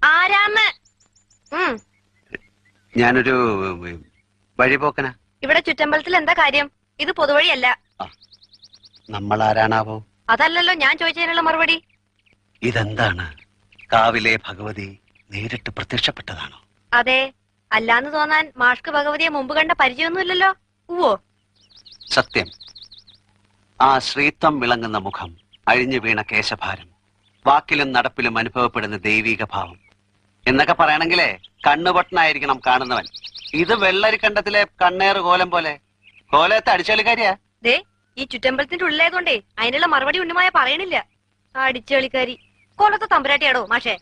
ആരാന്ന്? ഞാനൊരു വഴിപോക്കനാ. ഇവിടെ ചുറ്റമ്പലത്തിൽ എന്താ കാര്യം? ഇത് പൊതുവഴിയല്ല. നമ്മൾ ആരാണാവോ? അതല്ലല്ലോ ഞാൻ ചോദിച്ചതിനുള്ള മറുപടി. ഇതെന്താണ്? കാവിലെ ഭഗവതി നേരിട്ട് പ്രത്യക്ഷപ്പെട്ടതാണോ? അതെ. അല്ലാന്ന് തോന്നാൻ മാഷ്ക്ക് ഭഗവതിയെ മുമ്പ് കണ്ട പരിചയമൊന്നുമില്ലല്ലോ. ഉവ്വോ? സത്യം. ആ ശ്രീത്വം വിളങ്ങുന്ന മുഖം, അഴിഞ്ഞു വീണ കേശഭാരം, വാക്കിലും നടപ്പിലും അനുഭവപ്പെടുന്ന ദൈവീക ഭാവം എന്നൊക്കെ പറയണെങ്കിലേ കണ്ണുപൊട്ടനായിരിക്കണം കാണുന്നവൻ. ഇത് വെള്ളരിക്കണ്ടത്തിലെ കണ്ണേറ് കോലം പോലെ. കോലത്തെ അടിച്ചളിക്കാരിയാ. ദേ, ഈ ചുറ്റമ്പലത്തിന്റെ ഉള്ളിലായതുകൊണ്ടേ അതിനുള്ള മറുപടി ഉണ്ണിമായ പറയണില്ല. അടിച്ചളിക്കാരി. കോലത്തെ തമ്പുരാട്ടിയാടോ മാഷേ?